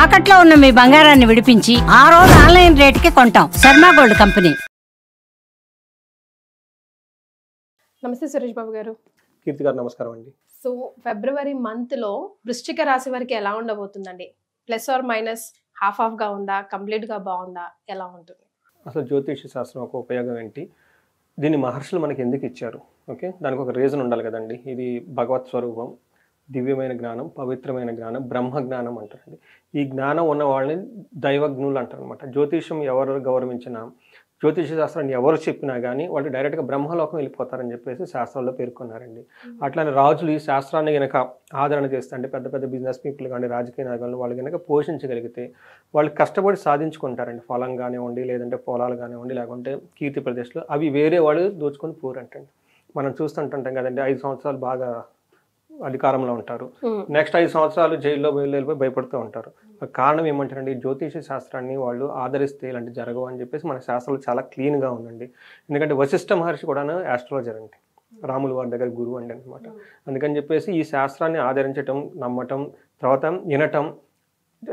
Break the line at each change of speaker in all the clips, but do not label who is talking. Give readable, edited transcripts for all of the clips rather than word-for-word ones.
తాకట్లో ఉన్న మీ బంగారాన్ని విడిపించి ఆ రోజు ఆన్లైన్ రేటుకి కొంటాం. Sharma gold company.
నమస్తే సురేష్ బాబు గారు.
కీర్తి గారు నమస్కారం అండి.
సో ఫిబ్రవరి మంత్ లో వృశ్చిక రాశి వారికి ఎలా ఉండబోతుందండి? ప్లస్ ఆర్ మైనస్ హాఫ్ గా ఉందా, కంప్లీట్ గా బాగుందా, ఎలా ఉంటుంది?
అసలు జ్యోతిష శాస్త్రం ఒక ఉపయోగం ఏంటి, దీన్ని మహర్షులు మనకి ఎందుకు ఇచ్చారు? ఓకే, దానికి ఒక రీజన్ ఉండాలి కదండి. ఇది భగవత్ స్వరూపం, దివ్యమైన జ్ఞానం, పవిత్రమైన జ్ఞానం, బ్రహ్మ జ్ఞానం అంటారండి. ఈ జ్ఞానం ఉన్న వాళ్ళని దైవజ్ఞులు అంటారు అనమాట. జ్యోతిషం ఎవరు గౌరవించినా, జ్యోతిష శాస్త్రాన్ని ఎవరు చెప్పినా కానీ వాళ్ళు డైరెక్ట్గా బ్రహ్మలోకం వెళ్ళిపోతారని చెప్పేసి శాస్త్రాల్లో పేర్కొన్నారండి. అట్లానే రాజులు ఈ శాస్త్రాన్ని కనుక ఆదరణ చేస్తే, అంటే పెద్ద పెద్ద బిజినెస్ పీపుల్ కానీ, రాజకీయ నాయకులు వాళ్ళు కనుక పోషించగలిగితే వాళ్ళు కష్టపడి సాధించుకుంటారండి. ఫలం కానివ్వండి, లేదంటే పొలాలు కానివ్వండి, లేకుంటే కీర్తి ప్రదేశాలు, అవి వేరే వాళ్ళు దోచుకొని పోరంటండి. మనం చూస్తుంటుంటాం కదండి, 5 సంవత్సరాలు బాగా అధికారంలో ఉంటారు, నెక్స్ట్ 5 సంవత్సరాలు జైల్లో వెళ్ళిపోయి భయపడుతూ ఉంటారు. కారణం ఏమంటారండి, జ్యోతిష శాస్త్రాన్ని వాళ్ళు ఆదరిస్తే ఇలాంటి జరగవు అని చెప్పేసి మన శాస్త్రాలు చాలా క్లీన్గా ఉందండి. ఎందుకంటే వశిష్ఠ మహర్షి కూడా ఆస్ట్రాలజర్ అండి, రాములు వారి దగ్గర గురువు అండి అనమాట. అందుకని చెప్పేసి ఈ శాస్త్రాన్ని ఆదరించటం, నమ్మటం, తర్వాత వినటం,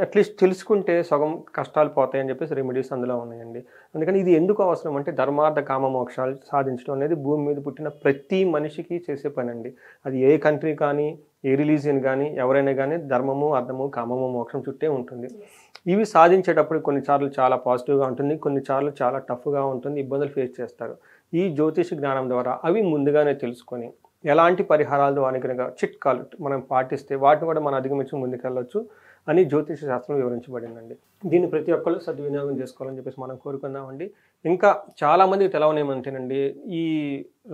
అట్లీస్ట్ తెలుసుకుంటే సగం కష్టాలు పోతాయని చెప్పేసి రెమెడీస్ అందులో ఉన్నాయండి. అందుకని ఇది ఎందుకు అవసరం అంటే, ధర్మార్థ కామ మోక్షాలు సాధించడం అనేది భూమి మీద పుట్టిన ప్రతి మనిషికి చేసే పని అండి. అది ఏ కంట్రీ కానీ, ఏ రిలీజియన్ కానీ, ఎవరైనా కానీ ధర్మము, అర్థము, కామము, మోక్షం చుట్టే ఉంటుంది. ఇవి సాధించేటప్పుడు కొన్నిసార్లు చాలా పాజిటివ్గా ఉంటుంది, కొన్నిసార్లు చాలా టఫ్గా ఉంటుంది, ఇబ్బందులు ఫేస్ చేస్తారు. ఈ జ్యోతిష జ్ఞానం ద్వారా అవి ముందుగానే తెలుసుకొని ఎలాంటి పరిహారాలు అని కనుక చిట్కాలు మనం పాటిస్తే వాటిని కూడా మనం అధిగమించి ముందుకెళ్ళొచ్చు అని జ్యోతిష శాస్త్రం వివరించబడిందండి. దీన్ని ప్రతి ఒక్కళ్ళు సద్వినియోగం చేసుకోవాలని చెప్పేసి మనం కోరుకుందామండి. ఇంకా చాలామందికి తెలవనేమంటేనండి, ఈ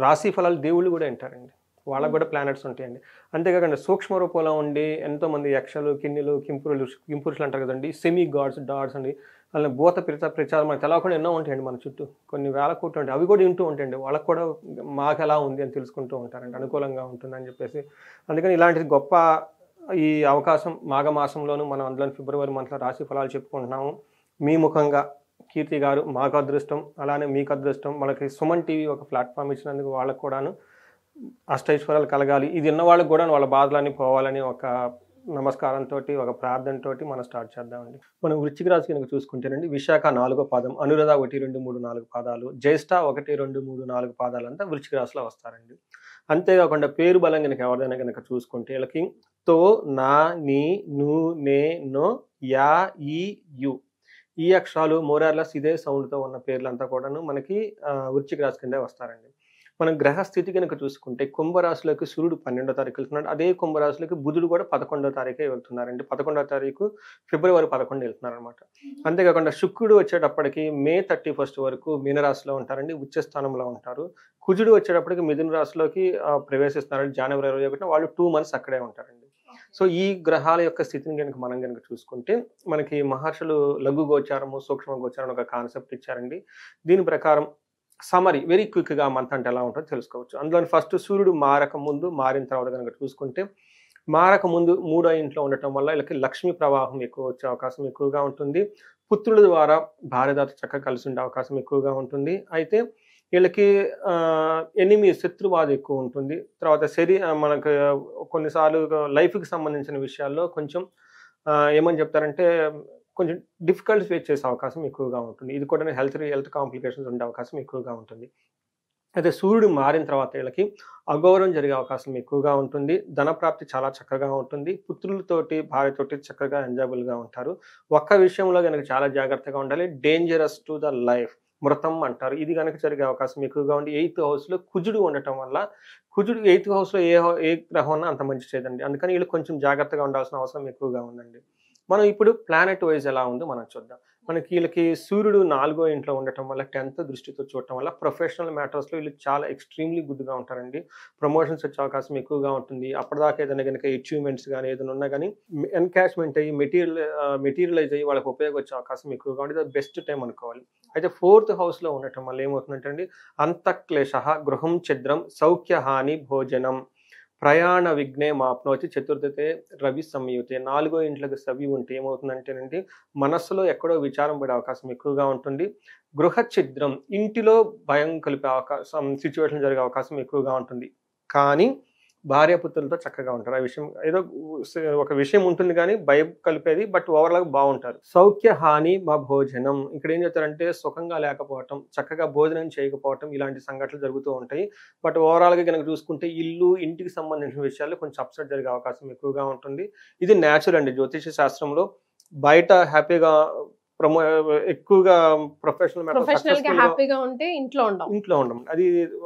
రాశి ఫలాలు దేవుళ్ళు కూడా వింటారండి, వాళ్ళకు కూడా ప్లానెట్స్ ఉంటాయండి. అంతేకాకుండా సూక్ష్మ రూపంలో ఉండి ఎంతోమంది యక్షలు, కిన్నెలు, కింపురుషులు అంటారు కదండి, సెమీ గాడ్స్, డాడ్స్ అండి, అలా భూత ప్రచారం మనకు తెలవకుండా ఎన్నో ఉంటాయండి మన చుట్టూ, కొన్ని వేల కోట్లు ఉంటాయి. అవి కూడా వింటూ ఉంటాయండి, వాళ్ళకు కూడా మాకు ఎలా ఉంది అని తెలుసుకుంటూ ఉంటారండి, అనుకూలంగా ఉంటుందని చెప్పేసి. అందుకని ఇలాంటి గొప్ప ఈ అవకాశం మాఘమాసంలోనూ మనం అందులో ఫిబ్రవరి మంత్లో రాశి ఫలాలు చెప్పుకుంటున్నాము. మీ ముఖంగా కీర్తి గారు మాకు అదృష్టం, అలానే మీకు అదృష్టం. మనకి సుమన్ టీవీ ఒక ప్లాట్ఫామ్ ఇచ్చినందుకు వాళ్ళకు కూడాను అష్టైశ్వర్యాలు కలగాలి, ఇది ఉన్న వాళ్ళకి కూడా వాళ్ళ బాధలన్నీ పోవాలని ఒక నమస్కారంతో, ఒక ప్రార్థనతో మనం స్టార్ట్ చేద్దామండి. మనం వృశ్చిక రాశి కనుక చూసుకుంటేనండి, విశాఖ 4వ పాదం, అనురాధ 1, 2, 3, 4 పాదాలు, జ్యేష్ఠ 1, 2, 3, 4 పాదాలు అంతా వృశ్చిక రాశిలో వస్తారండి. అంతేకాకుండా పేరు బలం కనుక ఎవరిదైనా కనుక చూసుకుంటే వీళ్ళకి తో, నా, నీ, ను, నే, నో, యా, ఈ, యు ఈ అక్షరాలు మోరార్లెస్ ఇదే సౌండ్తో ఉన్న పేర్లంతా కూడాను మనకి వృశ్చిక రాశి కింద వస్తారండి. మనం గ్రహస్థితి కనుక చూసుకుంటే కుంభరాశిలోకి సూర్యుడు 12వ తారీఖు వెళ్తున్నాడు, అదే కుంభరాశిలోకి బుధుడు కూడా 11వ తారీఖే వెళ్తున్నారండి. 11వ తారీఖు ఫిబ్రవరి 11 వెళ్తున్నారు అనమాట. అంతేకాకుండా శుక్రుడు వచ్చేటప్పటికి మే 31 వరకు మీనరాశిలో ఉంటారండి, ఉచ్చ స్థానంలో ఉంటారు. కుజుడు వచ్చేటప్పటికి మిథున రాశిలోకి ప్రవేశిస్తున్నారండి జనవరి 21. వాళ్ళు 2 months అక్కడే ఉంటారండి. సో ఈ గ్రహాల యొక్క స్థితిని కనుక మనం కనుక చూసుకుంటే మనకి మహర్షులు లఘు గోచారము, సూక్ష్మ గోచారం ఒక కాన్సెప్ట్ ఇచ్చారండి. దీని ప్రకారం సమరీ వెరీ క్విక్గా మంత్ అంటే ఎలా ఉంటుందో తెలుసుకోవచ్చు. అందులో ఫస్ట్ సూర్యుడు మారక ముందు, మారిన తర్వాత కనుక చూసుకుంటే, మారక ముందు 3వ ఇంట్లో ఉండటం వల్ల వీళ్ళకి లక్ష్మీ ప్రవాహం ఎక్కువ వచ్చే అవకాశం ఎక్కువగా ఉంటుంది. పుత్రుల ద్వారా భార్యదాత చక్కగా కలిసి ఉండే అవకాశం ఎక్కువగా ఉంటుంది. అయితే వీళ్ళకి శత్రువాద ఎక్కువ ఉంటుంది. తర్వాత మనకు కొన్నిసార్లు లైఫ్కి సంబంధించిన విషయాల్లో కొంచెం ఏమని చెప్తారంటే కొంచెం డిఫికల్ట్ ఫేస్ చేసే అవకాశం ఎక్కువగా ఉంటుంది. ఇది కూడా హెల్త్ కాంప్లికేషన్స్ ఉండే అవకాశం ఎక్కువగా ఉంటుంది. అయితే సూర్యుడు మారిన తర్వాత వీళ్ళకి అగౌరవం జరిగే అవకాశం ఎక్కువగా ఉంటుంది. ధనప్రాప్తి చాలా చక్కగా ఉంటుంది. పుత్రులతోటి, భార్యతోటి చక్కగా ఎంజాయబుల్గా ఉంటారు. ఒక్క విషయంలో కనుక చాలా జాగ్రత్తగా ఉండాలి, డేంజరస్ టు ద లైఫ్, మృతం అంటారు. ఇది కనుక జరిగే అవకాశం ఎక్కువగా ఉంది. 8th హౌస్లో కుజుడు ఉండటం వల్ల, కుజుడు 8th హౌస్లో ఏ గ్రహం ఉన్నా అంత మంచి చేయదండి. అందుకని వీళ్ళు కొంచెం జాగ్రత్తగా ఉండాల్సిన అవసరం ఎక్కువగా ఉందండి. మనం ఇప్పుడు ప్లానెట్ వైజ్ ఎలా ఉందో మనం చూద్దాం. మనకి వీళ్ళకి సూర్యుడు 4వ ఇంట్లో ఉండటం వల్ల, 10th దృష్టితో చూడటం వల్ల ప్రొఫెషనల్ మ్యాటర్స్లో వీళ్ళు చాలా ఎక్స్ట్రీమ్లీ గుడ్గా ఉంటారండి. ప్రమోషన్స్ వచ్చే అవకాశం ఎక్కువగా ఉంటుంది. అప్పటిదాకా ఏదైనా కనుక అచీవ్మెంట్స్ కానీ ఏదైనా ఉన్నా కానీ ఎన్కాష్మెంట్ అయ్యి మెటీరియలైజ్ అయ్యి వాళ్ళకి ఉపయోగం వచ్చే అవకాశం ఎక్కువగా ఉంటుంది. అది బెస్ట్ టైం అనుకోవాలి. అయితే 4th హౌస్లో ఉండటం వల్ల ఏమవుతుందంటే అండి, అంతఃక్లేశ, గృహం ఛిద్రం, సౌఖ్యహాని, భోజనం, ప్రయాణ విఘ్నే మాప్నోచి, చతుర్థతే రవి సంయుతే. 4వ ఇంట్లోకి రవి ఉంటే ఏమవుతుందంటేనండి, మనస్సులో ఎక్కడో విచారం పడే అవకాశం ఎక్కువగా ఉంటుంది. గృహ ఛిద్రం, ఇంటిలో భయం కలిపే అవకాశం, సిచ్యువేషన్ జరిగే అవకాశం ఎక్కువగా ఉంటుంది. కానీ భార్యాపుత్రులతో చక్కగా ఉంటారు. ఆ విషయం ఏదో ఒక విషయం ఉంటుంది కానీ భయం కలిపేది, బట్ ఓవరాల్ బాగుంటారు. సౌఖ్య హాని మా భోజనం, ఇక్కడ ఏం చెప్తారంటే సుఖంగా లేకపోవటం, చక్కగా భోజనం చేయకపోవటం, ఇలాంటి సంఘటనలు జరుగుతూ ఉంటాయి. బట్ ఓవరాల్గా కనుక చూసుకుంటే ఇంటికి సంబంధించిన విషయాల్లో కొంచెం అప్సెట్ జరిగే అవకాశం ఎక్కువగా ఉంటుంది. ఇది న్యాచురల్ అండి. జ్యోతిష శాస్త్రంలో బయట హ్యాపీగా ఎక్కువగా
ప్రొఫెషనల్ గా హ్యాపీగా ఉంటే ఇంట్లో
ఉండం అది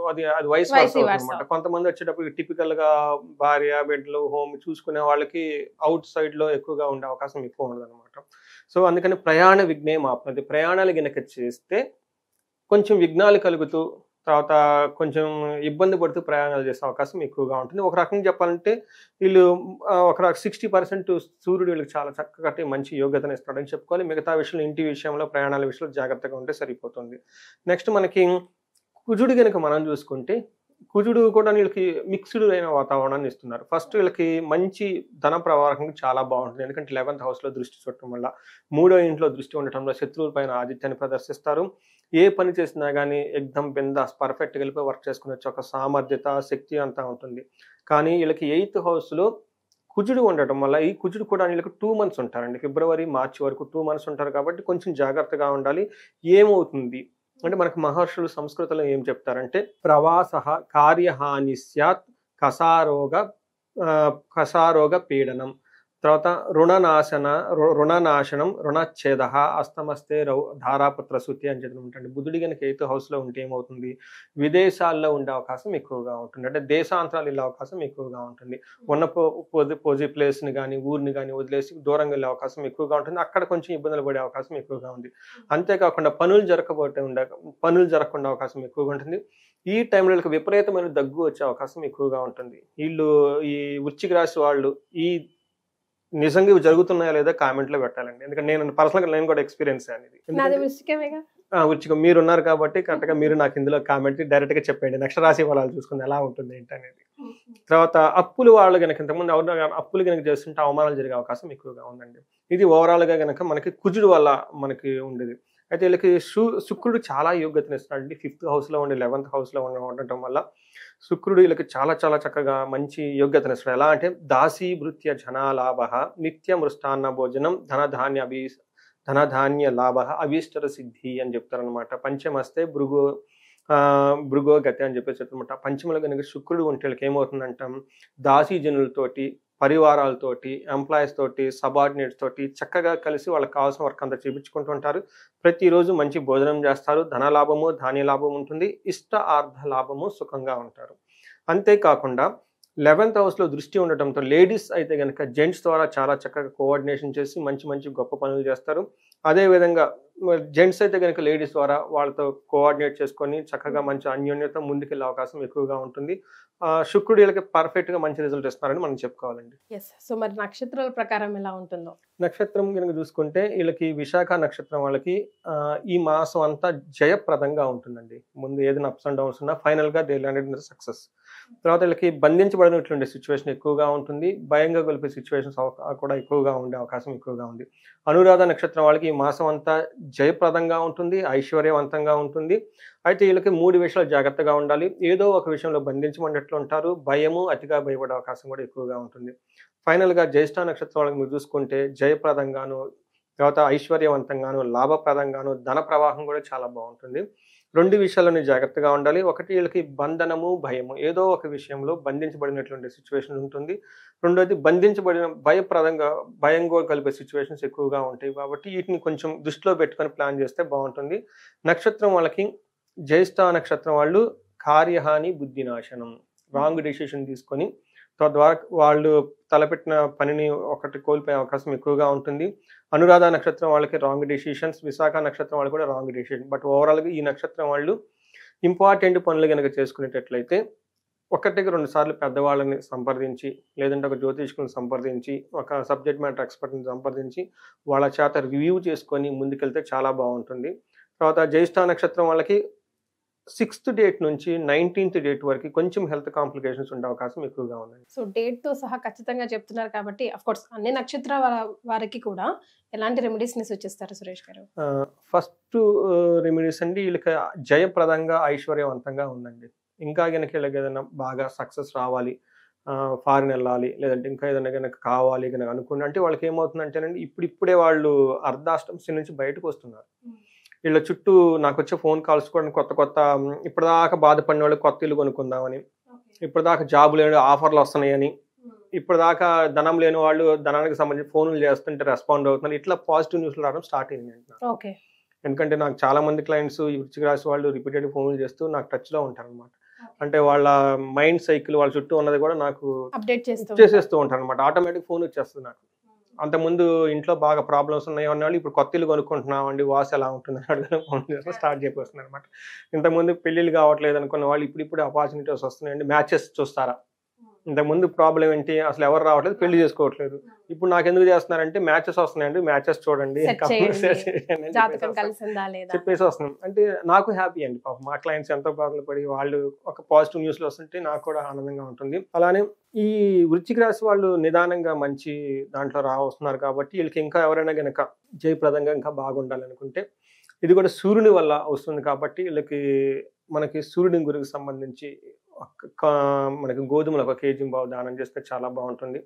అది అది వయసు అనమాట. కొంతమంది వచ్చేటప్పుడు టిపికల్ గా భార్య బిడ్డలు హోమ్ చూసుకునే వాళ్ళకి అవుట్ సైడ్ లో ఎక్కువగా ఉండే అవకాశం ఎక్కువ ఉండదు అనమాట. సో అందుకని ప్రయాణ విఘ్నం ఆపనది. ప్రయాణాలు గనక చేస్తే కొంచెం విఘ్నాలు కలుగుతూ తర్వాత కొంచెం ఇబ్బంది పడుతూ ప్రయాణాలు చేసే అవకాశం ఎక్కువగా ఉంటుంది. ఒక రకంగా చెప్పాలంటే వీళ్ళు ఒక 60% సూర్యుడు వీళ్ళకి చాలా చక్కగా మంచి యోగ్యతను ఇస్తాడని చెప్పుకోవాలి. మిగతా విషయంలో ఇంటి విషయంలో ప్రయాణాల విషయంలో జాగ్రత్తగా ఉంటే సరిపోతుంది. నెక్స్ట్ మనకి కుజుడు కనుక మనం చూసుకుంటే కుజుడు కూడా వీళ్ళకి మిక్స్డ్ అయిన వాతావరణాన్ని ఇస్తున్నారు. ఫస్ట్ వీళ్ళకి మంచి ధన ప్రవాహం చాలా బాగుంటుంది. ఎందుకంటే 11th హౌస్లో దృష్టి చూడటం వల్ల, 3వ ఇంట్లో దృష్టి ఉండటంలో శత్రువుల పైన ఆధిత్యాన్ని ప్రదర్శిస్తారు. ఏ పని చేసినా కానీ ఎగ్దమ్ బిందాస్ పర్ఫెక్ట్గా వెళ్ళిపోయి వర్క్ చేసుకునే ఒక సామర్థ్యత శక్తి అంతా ఉంటుంది. కానీ వీళ్ళకి 8th హౌస్లో కుజుడు ఉండటం వల్ల, ఈ కుజుడు కూడా వీళ్ళకి 2 months ఉంటారండి. ఫిబ్రవరి మార్చి వరకు 2 months ఉంటారు. కాబట్టి కొంచెం జాగ్రత్తగా ఉండాలి. ఏమవుతుంది అంటే మనకు మహర్షులు సంస్కృతంలో ఏం చెప్తారంటే ప్రవాస కార్యహాని స్యాత్ కసారోగ పీడనం, తర్వాత రుణనాశనం రుణచ్ఛేద అస్తమస్తే ధారాపుత్ర శుద్ధి అని చెప్పి ఉంటుంది. బుధుడి కనుక 8th హౌస్లో ఉంటే ఏమవుతుంది, విదేశాల్లో ఉండే అవకాశం ఎక్కువగా ఉంటుంది. అంటే దేశాంతరాలు వెళ్ళే అవకాశం ఎక్కువగా ఉంటుంది. ఉన్న పోజీ ప్లేస్ని కానీ ఊరిని కానీ వదిలేసి దూరంగా వెళ్ళే అవకాశం ఎక్కువగా ఉంటుంది. అక్కడ కొంచెం ఇబ్బందులు పడే అవకాశం ఎక్కువగా ఉంది. అంతేకాకుండా పనులు జరగకుండా అవకాశం ఎక్కువగా ఉంటుంది. ఈ టైంలో వీళ్ళకి విపరీతమైన దగ్గు వచ్చే అవకాశం ఎక్కువగా ఉంటుంది. వీళ్ళు ఈ వృశ్చిక రాశి వాళ్ళు ఈ నిజంగా ఇవి జరుగుతున్నాయా లేదా కామెంట్ లో పెట్టాలండి. ఎందుకంటే నేను పర్సనల్ గా నేను కూడా ఎక్స్పీరియన్స్ అనేది. వృశ్చికం మీరు ఉన్నారు కాబట్టి కరెక్ట్ గా మీరు నాకు ఇందులో కామెంట్ డైరెక్ట్ గా చెప్పండి. నెక్స్ట్ రాశి ఫలాలు చూసుకుని ఎలా ఉంటుంది ఏంటి అనేది. తర్వాత అప్పులు వాళ్ళు కనుక ఇంతకుముందు అప్పులు కనుక చేస్తుంటే అవమానాలు జరిగే అవకాశం ఎక్కువగా ఉందండి. ఇది ఓవరాల్ గా కనుక మనకి కుజుడు వల్ల మనకి ఉండేది. అయితే వీళ్ళకి శుక్రుడు చాలా యోగ్యతను ఇస్తున్నాడు. 5th హౌస్లో ఉండి 11th హౌస్లో ఉండటం వల్ల శుక్రుడు వీళ్ళకి చాలా చాలా చక్కగా మంచి యోగ్యతను ఇస్తాడు. ఎలా అంటే దాసీభృత్య జనాలాభ నిత్య మృష్టాన్న భోజనం ధనధాన్య లాభ అభీష్టర సిద్ధి అని చెప్తారనమాట. పంచమస్తే భృగో గతి అని చెప్పేసి చెప్తారనమాట. పంచమలో కనుక శుక్రుడు ఉంటే వీళ్ళకి ఏమవుతుందంటాం, దాసీ జనులతోటి పరివారాలతోటి ఎంప్లాయీస్ తోటి సబార్డినేట్స్ తోటి చక్కగా కలిసి వాళ్ళకి కావాల్సిన వర్క్ అంతా చేయించుకుంటూ ఉంటారు. ప్రతిరోజు మంచి భోజనం చేస్తారు. ధన లాభము ధాన్య లాభం ఉంటుంది. ఇష్ట ఆర్థ లాభము సుఖంగా ఉంటారు. అంతేకాకుండా 11th హౌస్లో దృష్టి ఉండటంతో లేడీస్ అయితే కనుక జెంట్స్ ద్వారా చాలా చక్కగా కోఆర్డినేషన్ చేసి మంచి గొప్ప పనులు చేస్తారు. అదేవిధంగా జెంట్స్ అయితే కనుక లేడీస్ ద్వారా వాళ్ళతో కోఆర్డినేట్ చేసుకొని చక్కగా మంచి అన్యోన్యత ముందుకెళ్ళే అవకాశం ఎక్కువగా ఉంటుంది. శుక్రుడు వీళ్ళకి పర్ఫెక్ట్ గా మంచి రిజల్ట్ ఇస్తున్నారని మనం చెప్పుకోవాలండి.
సో మరి నక్షత్రాల ప్రకారం ఎలా ఉంటుందో,
నక్షత్రం కనుక చూసుకుంటే వీళ్ళకి విశాఖ నక్షత్రం వాళ్ళకి ఈ మాసం అంతా జయప్రదంగా ఉంటుందండి. ముందు ఏదైనా అప్స్ అండ్ డౌన్స్ ఉన్నా ఫైనల్ గా దే ల్యాండెడ్ ఇన్ సక్సెస్. తర్వాత వీళ్ళకి బంధించబడినటువంటి సిచ్యువేషన్ ఎక్కువగా ఉంటుంది. భయంగా గొలిపే సిచ్యువేషన్స్ కూడా ఎక్కువగా ఉండే అవకాశం ఎక్కువగా ఉంది. అనురాధ నక్షత్రం వాళ్ళకి ఈ మాసం అంతా జయప్రదంగా ఉంటుంది, ఐశ్వర్యవంతంగా ఉంటుంది. అయితే వీళ్ళకి 3 విషయాలు జాగ్రత్తగా ఉండాలి. ఏదో ఒక విషయంలో బంధించమన్నట్లు ఉంటారు. భయము అతిగా భయపడే అవకాశం కూడా ఎక్కువగా ఉంటుంది. ఫైనల్ గా జ్యేష్ఠ నక్షత్రం వాళ్ళకి మీరు చూసుకుంటే జయప్రదంగాను, తర్వాత ఐశ్వర్యవంతంగాను, లాభప్రదంగాను, ధన ప్రవాహం కూడా చాలా బాగుంటుంది. 2 విషయాలను జాగ్రత్తగా ఉండాలి. ఒకటి వీళ్ళకి బంధనము భయము, ఏదో ఒక విషయంలో బంధించబడినటువంటి సిచ్యువేషన్ ఉంటుంది. రెండోది భయంగా కలిపే సిచ్యువేషన్స్ ఎక్కువగా ఉంటాయి. కాబట్టి వీటిని కొంచెం దృష్టిలో పెట్టుకొని ప్లాన్ చేస్తే బాగుంటుంది. నక్షత్రం వాళ్ళకి జ్యేష్ఠ నక్షత్రం వాళ్ళు కార్యహాని బుద్ధినాశనం, రాంగ్ డెసిషన్ తీసుకొని తద్వారా వాళ్ళు తలపెట్టిన పనిని ఒకటి కోల్పోయే అవకాశం ఎక్కువగా ఉంటుంది. అనురాధ నక్షత్రం వాళ్ళకి రాంగ్ డెసిషన్స్, విశాఖ నక్షత్రం వాళ్ళు కూడా రాంగ్ డెసిషన్. బట్ ఓవరాల్గా ఈ నక్షత్రం వాళ్ళు ఇంపార్టెంట్ పనులు కనుక చేసుకునేటట్లయితే 1-2 సార్లు పెద్దవాళ్ళని సంప్రదించి, లేదంటే ఒక జ్యోతిష్కుని సంప్రదించి, ఒక సబ్జెక్ట్ మ్యాటర్ ఎక్స్పర్ట్ని సంప్రదించి వాళ్ళ చేత రివ్యూ చేసుకొని ముందుకెళ్తే చాలా బాగుంటుంది. తర్వాత జ్యేష్ఠ నక్షత్రం వాళ్ళకి 6th డేట్ నుంచి 19th డేట్ వరకు కొంచెం హెల్త్ కాంప్లికేషన్స్ ఉండే అవకాశం ఎక్కువగా ఉంది.
సో డేట్ తో సహా ఖచ్చితంగా చెప్తున్నారు కాబట్టి అఫ్ కోర్స్ అన్ని నక్షత్రాల వారికి కూడా ఎలాంటి రెమెడీస్ ని సూచిస్తారు సురేష్ గారు?
ఫస్ట్ రెమెడీస్ అండి వీళ్ళకి జయప్రదంగా ఐశ్వర్యవంతంగా ఉందండి. ఇంకా కనుక వీళ్ళకి ఏదైనా బాగా సక్సెస్ రావాలి, ఫారిన్ వెళ్ళాలి, లేదంటే ఇంకా ఏదైనా కనుక కావాలి కనుక అనుకుని అంటే వాళ్ళకి ఏమవుతుందంటేనండి ఇప్పుడిప్పుడే వాళ్ళు అర్ధాష్టమశని నుంచి బయటకు వస్తున్నారు. వీళ్ళ చుట్టూ నాకు వచ్చే ఫోన్ కాల్స్ కూడా కొత్త కొత్త ఇప్పటిదాకా బాధపడిన వాళ్ళు కొత్త ఇల్లు కొనుక్కుందామని, ఇప్పటిదాకా జాబ్ లేని ఆఫర్లు వస్తున్నాయని, ఇప్పటిదాకా ధనం లేని వాళ్ళు ధనానికి సంబంధించి ఫోన్లు చేస్తుంటే రెస్పాండ్ అవుతున్నారు. ఇట్లా పాజిటివ్ న్యూస్లు రావడం స్టార్ట్ అయింది అంటున్నారు.
ఓకే.
ఎందుకంటే నాకు చాలా మంది క్లయింట్స్ ఈ వృశ్చిక రాశి వాళ్ళు రిపీటెడ్ ఫోన్లు చేస్తూ నాకు టచ్లో ఉంటారు అనమాట. అంటే వాళ్ళ మైండ్ సైకిల్ వాళ్ళ చుట్టూ ఉన్నది కూడా నాకు
అప్డేట్
చేసేస్తూ ఉంటారు అనమాట. ఆటోమేటిక్ ఫోన్ వచ్చేస్తుంది నాకు. అంతకుముందు ఇంట్లో బాగా ప్రాబ్లమ్స్ ఉన్నాయి అన్నవాళ్ళు ఇప్పుడు కొత్త ఇల్లు కొనుక్కుంటున్నామండి, వాసు ఎలా ఉంటుంది అడగడం ఫోన్ చేస్తే స్టార్ట్ చేసేస్తున్నారు అనమాట. ఇంతకుముందు పెళ్ళిళ్ళు కావట్లేదు అనుకున్న వాళ్ళు ఇప్పుడు ఆపర్చునిటీస్ వస్తున్నాయండి, మ్యాచెస్ చూస్తారా. ఇంతకుముందు ప్రాబ్లం ఏంటి, అసలు ఎవరు రావట్లేదు, పెళ్లి చేసుకోవట్లేదు. ఇప్పుడు నాకు ఎందుకు చేస్తున్నారంటే మ్యాచెస్ వస్తున్నాయండి, మ్యాచెస్ చూడండి చెప్పేసి వస్తున్నాం. అంటే నాకు హ్యాపీ అండి. పాపం మా క్లయింట్స్ ఎంతో బాధలు పడి వాళ్ళు ఒక పాజిటివ్ న్యూస్లో వస్తుంటే నాకు కూడా ఆనందంగా ఉంటుంది. అలానే ఈ వృశ్చిక రాశి వాళ్ళు నిదానంగా మంచి దాంట్లో వస్తున్నారు కాబట్టి వీళ్ళకి ఇంకా ఎవరైనా కనుక జయప్రదంగా ఇంకా బాగుండాలనుకుంటే ఇది కూడా సూర్యుని వల్ల వస్తుంది కాబట్టి వీళ్ళకి మనకి సూర్యుని గురికి సంబంధించి మనకి గోధుమలు 1 కేజీ దానం చేస్తే చాలా బాగుంటుంది.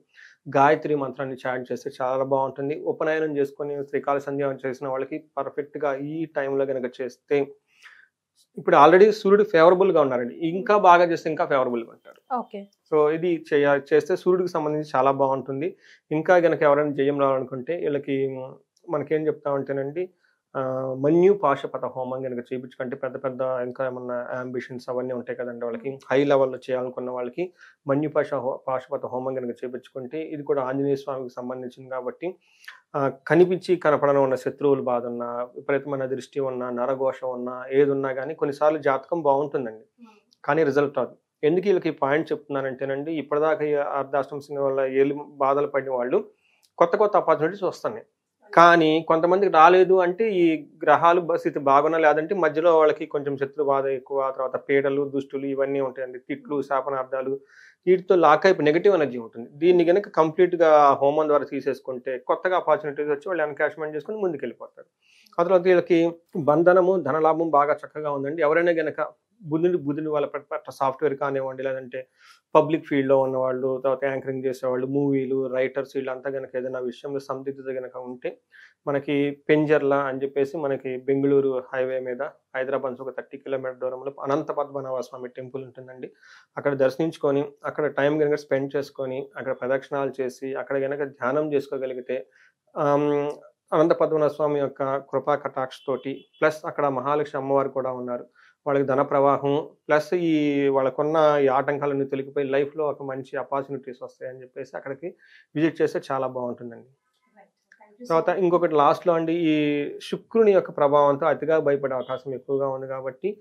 గాయత్రి మంత్రాన్ని చాట్ చేస్తే చాలా బాగుంటుంది. ఉపనయనం చేసుకొని త్రికాల సంధ్యానం చేసిన వాళ్ళకి పర్ఫెక్ట్గా ఈ టైంలో కనుక చేస్తే ఇప్పుడు ఆల్రెడీ సూర్యుడు ఫేవరబుల్గా ఉన్నారండి, ఇంకా బాగా చేస్తే ఇంకా ఫేవరబుల్గా ఉంటారు. సో ఇది చేస్తే సూర్యుడికి సంబంధించి చాలా బాగుంటుంది. ఇంకా కనుక ఎవరైనా జయం రావాలనుకుంటే వీళ్ళకి మనకేం చెప్తామంటేనండి మన్యు పాశుపత హోమం కనుక చేయించుకుంటే పెద్ద పెద్ద ఇంకా ఏమన్నా అంబిషన్స్ అవన్నీ ఉంటాయి కదండి వాళ్ళకి, హై లెవెల్లో చేయాలనుకున్న వాళ్ళకి మన్యు పాశుపత హోమం కనుక చేయించుకుంటే ఇది కూడా ఆంజనేయ స్వామికి సంబంధించింది కాబట్టి కనిపించి కనపడని ఉన్న శత్రువులు బాధ ఉన్నా, విపరీతమైన దృష్టి ఉన్నా, నరఘోషం ఉన్నా, ఏది ఉన్నా కానీ కొన్నిసార్లు జాతకం బాగుంటుందండి కానీ రిజల్ట్ రాదు. ఎందుకు వీళ్ళకి పాయింట్ చెప్తున్నానంటేనండి ఇప్పటిదాకా అర్ధాష్టమశని వల్ల ఏళ్ళు బాధలు పడిన వాళ్ళు కొత్త కొత్త ఆపర్చునిటీస్ వస్తున్నాయి. కానీ కొంతమందికి రాలేదు అంటే ఈ గ్రహాలు స్థితి బాగున్నా, లేదంటే మధ్యలో వాళ్ళకి కొంచెం శత్రు బాధ ఎక్కువ, తర్వాత పీడలు దుష్టులు ఇవన్నీ ఉంటాయండి, తిట్లు శాపనార్థాలు, వీటితో లాక్ అయిపోయి నెగిటివ్ ఎనర్జీ ఉంటుంది. దీన్ని కనుక కంప్లీట్గా హోమం ద్వారా తీసేసుకుంటే కొత్తగా ఆపర్చునిటీస్ వచ్చి వాళ్ళు ఎన్కాష్మెంట్ చేసుకుని ముందుకు వెళ్ళిపోతారు. ఆ తర్వాత వీళ్ళకి బంధనము ధనలాభం బాగా చక్కగా ఉందండి. ఎవరైనా కనుక బుధుని వాళ్ళ సాఫ్ట్వేర్ కానివ్వండి, లేదంటే పబ్లిక్ ఫీల్డ్లో ఉన్నవాళ్ళు, తర్వాత యాంకరింగ్ చేసేవాళ్ళు, మూవీలు రైటర్స్, వీళ్ళంతా కనుక ఏదైనా విషయంలో సందిగ్ధత కనుక ఉంటే మనకి పెంజర్ల అని చెప్పేసి మనకి బెంగళూరు హైవే మీద హైదరాబాద్ నుంచి ఒక 30 కిలోమీటర్ దూరంలో అనంత పద్మనాభ స్వామి టెంపుల్ ఉంటుందండి. అక్కడ దర్శించుకొని అక్కడ టైం కనుక స్పెండ్ చేసుకొని అక్కడ ప్రదక్షిణాలు చేసి అక్కడ కనుక ధ్యానం చేసుకోగలిగితే అనంత పద్మనాభ స్వామి యొక్క కృపా కటాక్ష తోటి ప్లస్ అక్కడ మహాలక్ష్మి అమ్మవారు కూడా ఉన్నారు, వాళ్ళకి ధన ప్రవాహం ప్లస్ ఈ వాళ్ళకున్న ఈ ఆటంకాలన్నీ తొలగిపోయి లైఫ్లో ఒక మంచి ఆపర్చునిటీస్ వస్తాయని చెప్పేసి అక్కడికి విజిట్ చేస్తే చాలా బాగుంటుందండి. తర్వాత ఇంకొకటి లాస్ట్లో అండి ఈ శుక్రుని యొక్క ప్రభావంతో అతిగా భయపడే అవకాశం ఎక్కువగా ఉంది కాబట్టి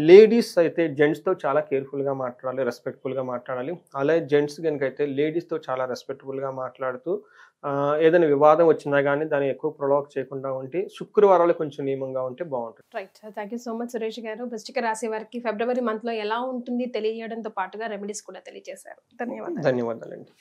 లేడీస్ అయితే జెంట్స్తో చాలా కేర్ఫుల్గా మాట్లాడాలి, రెస్పెక్ట్ఫుల్గా మాట్లాడాలి. అలాగే జెంట్స్ కనుక అయితే లేడీస్తో చాలా రెస్పెక్ట్ఫుల్గా మాట్లాడుతూ ఏదైనా వివాదం వచ్చినా కానీ దాన్ని ఎక్కువ ప్రొలాక్ చేయకుండా ఉంటే శుక్రవారాలు కొంచెం నియమంగా ఉంటే బాగుంటుంది.
Right, thank you so much Suresh గారు. వృశ్చిక రాశి వారికి ఫిబ్రవరి మంత్లో ఎలా ఉంటుంది తెలియజేయడంతో పాటుగా రెమెడీస్ కూడా తెలియజేశారు. ధన్యవాదాలండి.